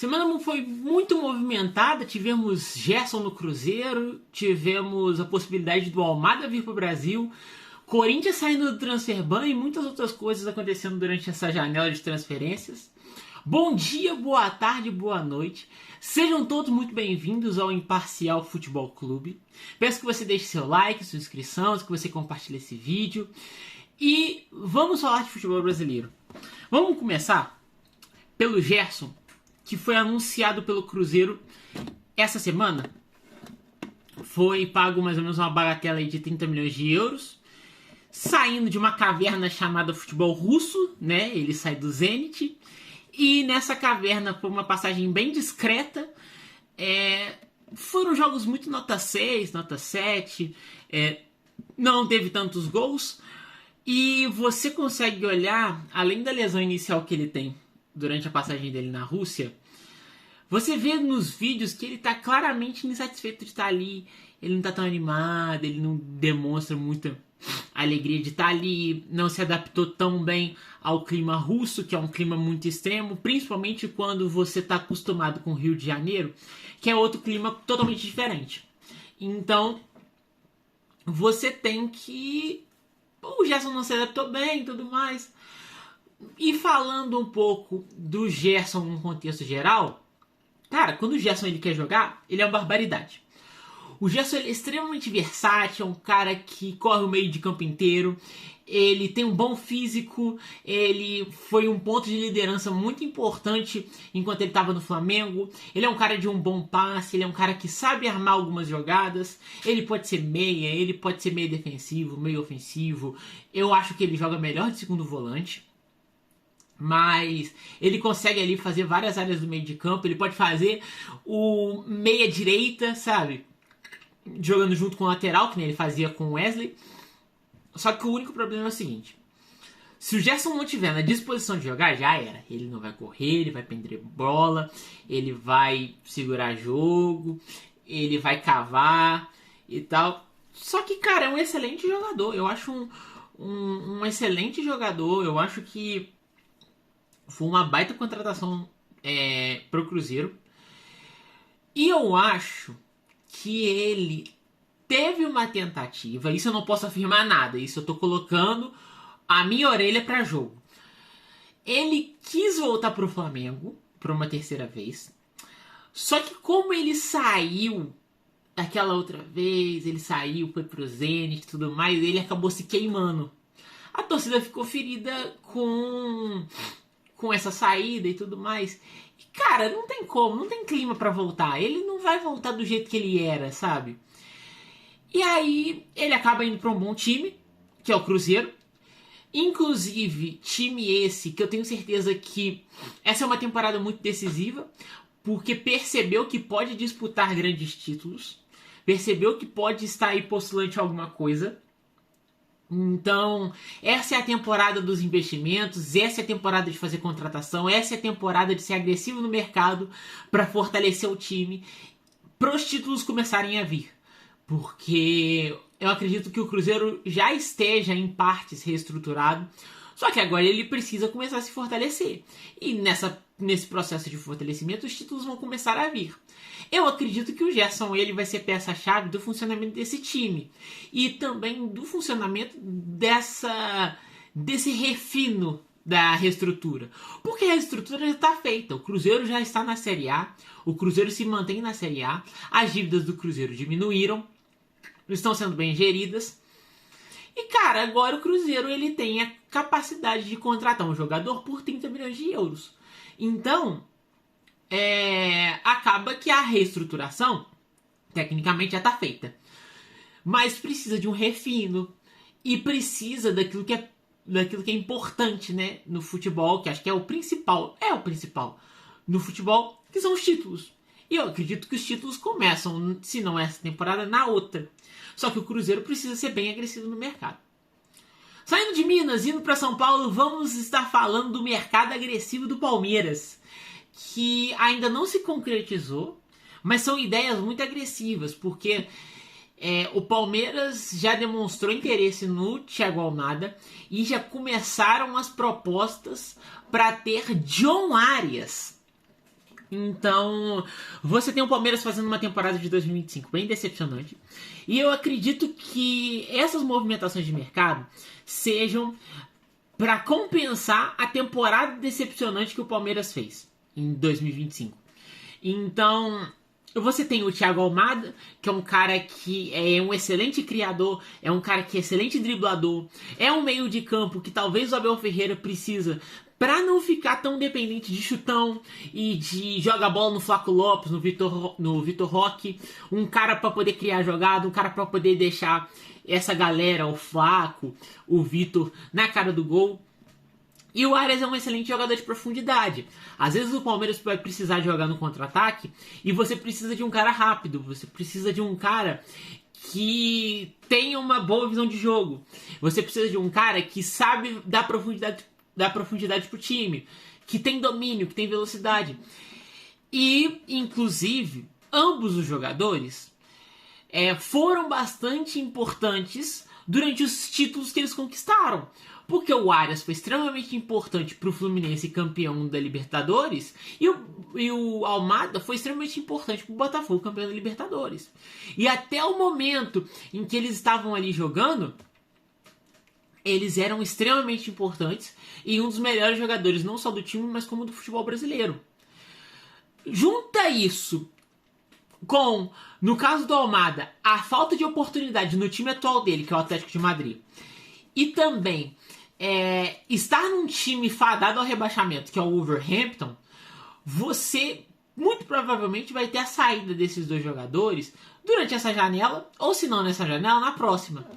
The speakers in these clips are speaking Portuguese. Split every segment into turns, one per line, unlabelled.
Semana foi muito movimentada, tivemos Gerson no Cruzeiro, tivemos a possibilidade do Almada vir para o Brasil, Corinthians saindo do Transferban e muitas outras coisas acontecendo durante essa janela de transferências. Bom dia, boa tarde, boa noite. Sejam todos muito bem-vindos ao Imparcial Futebol Clube. Peço que você deixe seu like, sua inscrição, que você compartilhe esse vídeo. E vamos falar de futebol brasileiro. Vamos começar pelo Gerson, que foi anunciado pelo Cruzeiro essa semana. Foi pago mais ou menos uma bagatela aí de 30 milhões de euros. Saindo de uma caverna chamada futebol russo, né? Ele sai do Zenit. E nessa caverna foi uma passagem bem discreta. Foram jogos muito nota 6, nota 7. Não teve tantos gols. E você consegue olhar, além da lesão inicial que ele tem durante a passagem dele na Rússia, você vê nos vídeos que ele está claramente insatisfeito de estar ali. Ele não está tão animado, ele não demonstra muita alegria de estar ali, não se adaptou tão bem ao clima russo, que é um clima muito extremo, principalmente quando você está acostumado com o Rio de Janeiro, que é outro clima totalmente diferente. Então, você tem que... O Gerson não se adaptou bem e tudo mais. E falando um pouco do Gerson num contexto geral, cara, quando o Gerson ele quer jogar, ele é uma barbaridade. O Gerson ele é extremamente versátil, é um cara que corre o meio de campo inteiro, ele tem um bom físico, ele foi um ponto de liderança muito importante enquanto ele estava no Flamengo, ele é um cara de um bom passe, ele é um cara que sabe armar algumas jogadas, ele pode ser meia, ele pode ser meio defensivo, meio ofensivo, eu acho que ele joga melhor de segundo volante. Mas ele consegue ali fazer várias áreas do meio de campo, ele pode fazer o meia direita, sabe? Jogando junto com o lateral, que nem ele fazia com o Wesley. Só que o único problema é o seguinte: se o Gerson não tiver na disposição de jogar, já era. Ele não vai correr, ele vai prender bola, ele vai segurar jogo, ele vai cavar e tal. Só que, cara, é um excelente jogador. Eu acho um excelente jogador. Eu acho que foi uma baita contratação pro Cruzeiro. E eu acho que ele teve uma tentativa, isso eu não posso afirmar nada, isso eu tô colocando a minha orelha para jogo. Ele quis voltar pro Flamengo por uma terceira vez, só que como ele saiu daquela outra vez, ele saiu, foi pro Zenit e tudo mais, ele acabou se queimando. A torcida ficou ferida com essa saída e tudo mais. E, cara, não tem como, não tem clima pra voltar. Ele não vai voltar do jeito que ele era, sabe? E aí, ele acaba indo pra um bom time, que é o Cruzeiro. Inclusive, time esse que eu tenho certeza que essa é uma temporada muito decisiva, porque percebeu que pode disputar grandes títulos, percebeu que pode estar aí postulante a alguma coisa. Então, essa é a temporada dos investimentos, essa é a temporada de fazer contratação, essa é a temporada de ser agressivo no mercado para fortalecer o time, para os títulos começarem a vir. Porque eu acredito que o Cruzeiro já esteja em partes reestruturado, só que agora ele precisa começar a se fortalecer. E nesse processo de fortalecimento, os títulos vão começar a vir. Eu acredito que o Gerson ele vai ser peça-chave do funcionamento desse time. E também do funcionamento desse refino da reestrutura. Porque a reestrutura já está feita. O Cruzeiro já está na Série A. O Cruzeiro se mantém na Série A. As dívidas do Cruzeiro diminuíram. Estão sendo bem geridas. E, cara, agora o Cruzeiro ele tem a capacidade de contratar um jogador por 30 milhões de euros. Então, acaba que a reestruturação, tecnicamente, já está feita. Mas precisa de um refino. E precisa daquilo que é importante, né, no futebol, que acho que é o principal. É o principal no futebol, que são os títulos. E eu acredito que os títulos começam, se não essa temporada, na outra. Só que o Cruzeiro precisa ser bem agressivo no mercado. Saindo de Minas, indo para São Paulo, vamos estar falando do mercado agressivo do Palmeiras, que ainda não se concretizou, mas são ideias muito agressivas, porque o Palmeiras já demonstrou interesse no Thiago Almada e já começaram as propostas para ter John Arias Então, você tem o Palmeiras fazendo uma temporada de 2025 bem decepcionante. E eu acredito que essas movimentações de mercado sejam para compensar a temporada decepcionante que o Palmeiras fez em 2025. Então, você tem o Thiago Almada, que é um cara que é um excelente criador, é um cara que é excelente driblador, é um meio de campo que talvez o Abel Ferreira precisa para não ficar tão dependente de chutão e de jogar bola no Flaco Lopes, no Vitor Roque, um cara para poder criar jogada, um cara para poder deixar essa galera, o Flaco, o Vitor, na cara do gol. E o Arias é um excelente jogador de profundidade. Às vezes o Palmeiras vai precisar de jogar no contra-ataque e você precisa de um cara rápido, você precisa de um cara que tenha uma boa visão de jogo. Você precisa de um cara que sabe dar profundidade pro time, que tem domínio, que tem velocidade. E, inclusive, ambos os jogadores foram bastante importantes durante os títulos que eles conquistaram. Porque o Arias foi extremamente importante para o Fluminense, campeão da Libertadores, e o Almada foi extremamente importante para o Botafogo, campeão da Libertadores. E até o momento em que eles estavam ali jogando, eles eram extremamente importantes e um dos melhores jogadores, não só do time, mas como do futebol brasileiro. Junta isso com, no caso do Almada, a falta de oportunidade no time atual dele, que é o Atlético de Madrid, e também estar num time fadado ao rebaixamento, que é o Wolverhampton, você muito provavelmente vai ter a saída desses dois jogadores durante essa janela, ou se não nessa janela, na próxima.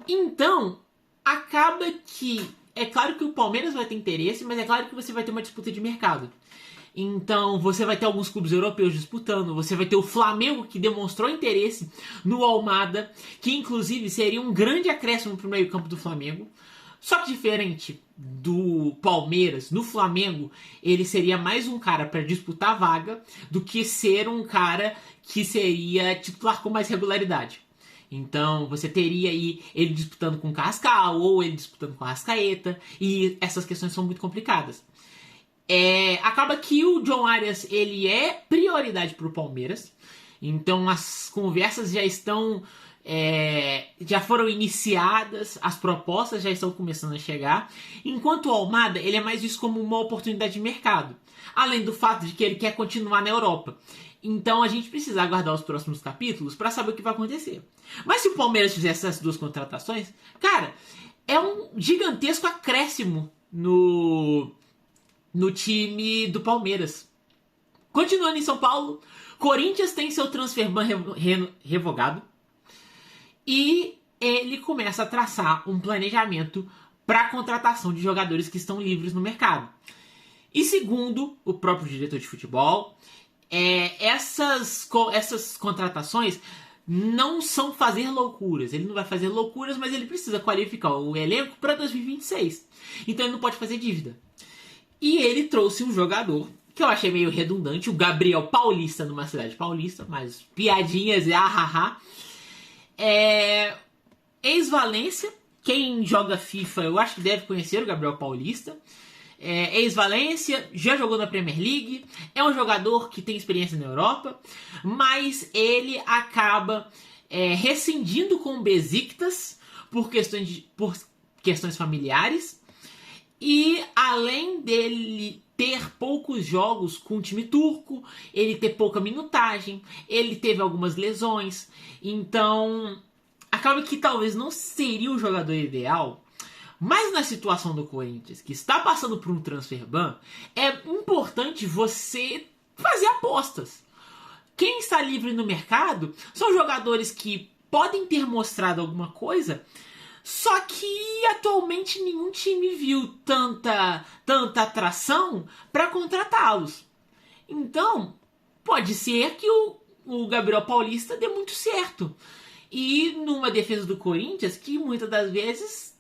Então, acaba que, é claro que o Palmeiras vai ter interesse, mas é claro que você vai ter uma disputa de mercado. Então você vai ter alguns clubes europeus disputando, você vai ter o Flamengo que demonstrou interesse no Almada, que inclusive seria um grande acréscimo para o meio campo do Flamengo. Só que diferente do Palmeiras, no Flamengo ele seria mais um cara para disputar a vaga do que ser um cara que seria titular com mais regularidade. Então você teria aí ele disputando com o Carrascal ou ele disputando com a Arrascaeta, e essas questões são muito complicadas. Acaba que o John Arias ele é prioridade para o Palmeiras, então as conversas já foram iniciadas, as propostas já estão começando a chegar, enquanto o Almada ele é mais visto como uma oportunidade de mercado, além do fato de que ele quer continuar na Europa. Então a gente precisa aguardar os próximos capítulos para saber o que vai acontecer. Mas se o Palmeiras fizesse essas duas contratações, cara, é um gigantesco acréscimo no time do Palmeiras. Continuando em São Paulo, Corinthians tem seu transfer ban revogado e ele começa a traçar um planejamento para a contratação de jogadores que estão livres no mercado. E segundo o próprio diretor de futebol, essas contratações não são fazer loucuras. Ele não vai fazer loucuras, mas ele precisa qualificar o elenco para 2026. Então ele não pode fazer dívida. E ele trouxe um jogador que eu achei meio redundante, o Gabriel Paulista, numa cidade paulista, mas piadinhas e ahaha. Ex-Valência, quem joga FIFA eu acho que deve conhecer o Gabriel Paulista. Ex-Valência, já jogou na Premier League, é um jogador que tem experiência na Europa, mas ele acaba rescindindo com o Besiktas por questões familiares. E além dele ter poucos jogos com o time turco, ele ter pouca minutagem, ele teve algumas lesões, então acaba que talvez não seria o jogador ideal. Mas na situação do Corinthians, que está passando por um transfer ban, é importante você fazer apostas. Quem está livre no mercado são jogadores que podem ter mostrado alguma coisa, só que atualmente nenhum time viu tanta atração para contratá-los. Então, pode ser que o Gabriel Paulista dê muito certo. E numa defesa do Corinthians, que muitas das vezes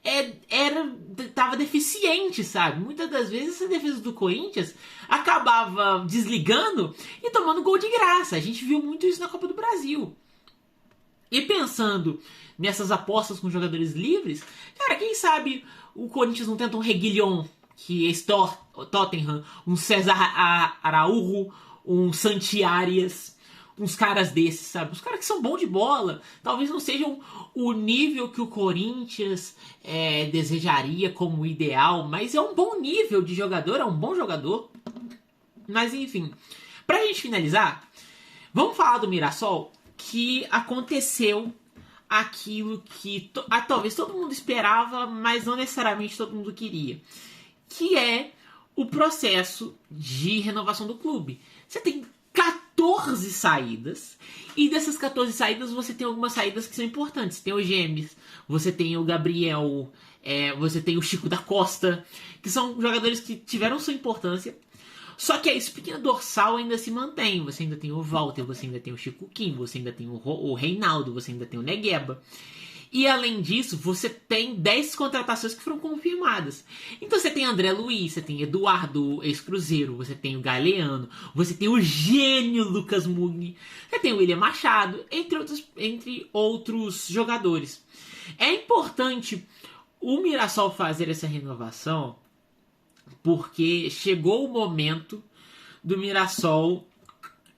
estava deficiente, sabe? Muitas das vezes essa defesa do Corinthians acabava desligando e tomando gol de graça. A gente viu muito isso na Copa do Brasil. E pensando nessas apostas com jogadores livres, cara, quem sabe o Corinthians não tenta um Reguilhon, que esse Tottenham, um César Araújo, um Santi Arias, uns caras desses, sabe? Os caras que são bons de bola, talvez não sejam o nível que o Corinthians desejaria como ideal, mas é um bom nível de jogador, é um bom jogador. Mas enfim, pra gente finalizar, vamos falar do Mirassol, que aconteceu aquilo que talvez todo mundo esperava, mas não necessariamente todo mundo queria, que é o processo de renovação do clube. Você tem 14 saídas, e dessas 14 saídas você tem algumas saídas que são importantes. Você tem o Gêmeos, você tem o Gabriel, você tem o Chico da Costa, que são jogadores que tiveram sua importância. Só que a espinha dorsal ainda se mantém. Você ainda tem o Walter, você ainda tem o Chico Kim, você ainda tem o Reinaldo, você ainda tem o Negueba. E além disso, você tem 10 contratações que foram confirmadas. Então você tem André Luiz, você tem Eduardo, ex-Cruzeiro, você tem o Galeano, você tem o gênio Lucas Mugni, você tem o William Machado, entre outros jogadores. É importante o Mirassol fazer essa renovação, porque chegou o momento do Mirassol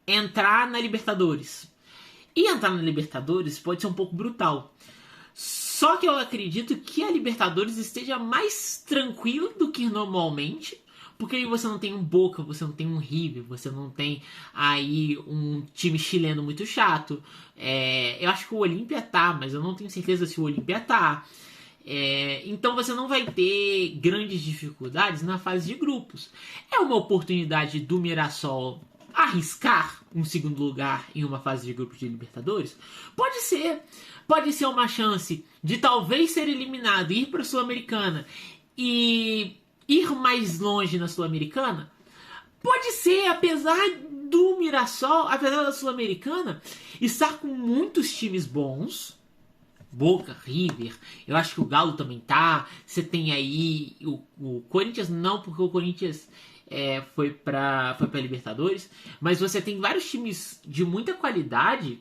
entrar na Libertadores. E entrar na Libertadores pode ser um pouco brutal. Só que eu acredito que a Libertadores esteja mais tranquila do que normalmente, porque aí você não tem um Boca, você não tem um River, você não tem aí um time chileno muito chato. Eu acho que o Olímpia tá, mas eu não tenho certeza se o Olímpia tá. Então você não vai ter grandes dificuldades na fase de grupos. É uma oportunidade do Mirassol arriscar um segundo lugar em uma fase de grupos de Libertadores? Pode ser. Pode ser uma chance de talvez ser eliminado, ir para a Sul-Americana e ir mais longe na Sul-Americana? Pode ser, apesar do Mirassol, apesar da Sul-Americana estar com muitos times bons. Boca, River, eu acho que o Galo também tá. Você tem aí o Corinthians, não, porque o Corinthians foi pra Libertadores. Mas você tem vários times de muita qualidade.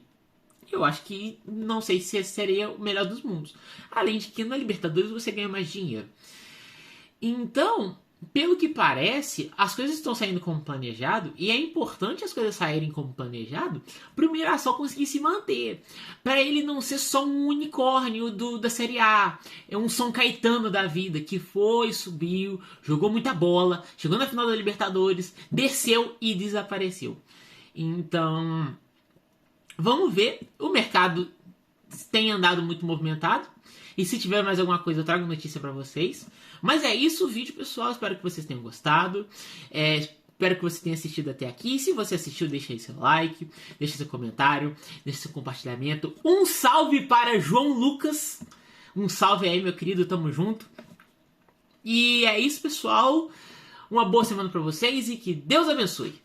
Eu acho que não sei se seria o melhor dos mundos. Além de que na Libertadores você ganha mais dinheiro. Então, pelo que parece, as coisas estão saindo como planejado, e é importante as coisas saírem como planejado para o Mirassol conseguir se manter, para ele não ser só um unicórnio da Série A, é um São Caetano da vida que foi, subiu, jogou muita bola, chegou na final da Libertadores, desceu e desapareceu. Então, vamos ver. O mercado tem andado muito movimentado, e se tiver mais alguma coisa eu trago notícia para vocês. Mas é isso o vídeo, pessoal. Espero que vocês tenham gostado. Espero que você tenha assistido até aqui. Se você assistiu, deixa aí seu like, deixa seu comentário, deixa seu compartilhamento. Um salve para João Lucas. Um salve aí, meu querido. Tamo junto. E é isso, pessoal. Uma boa semana para vocês e que Deus abençoe.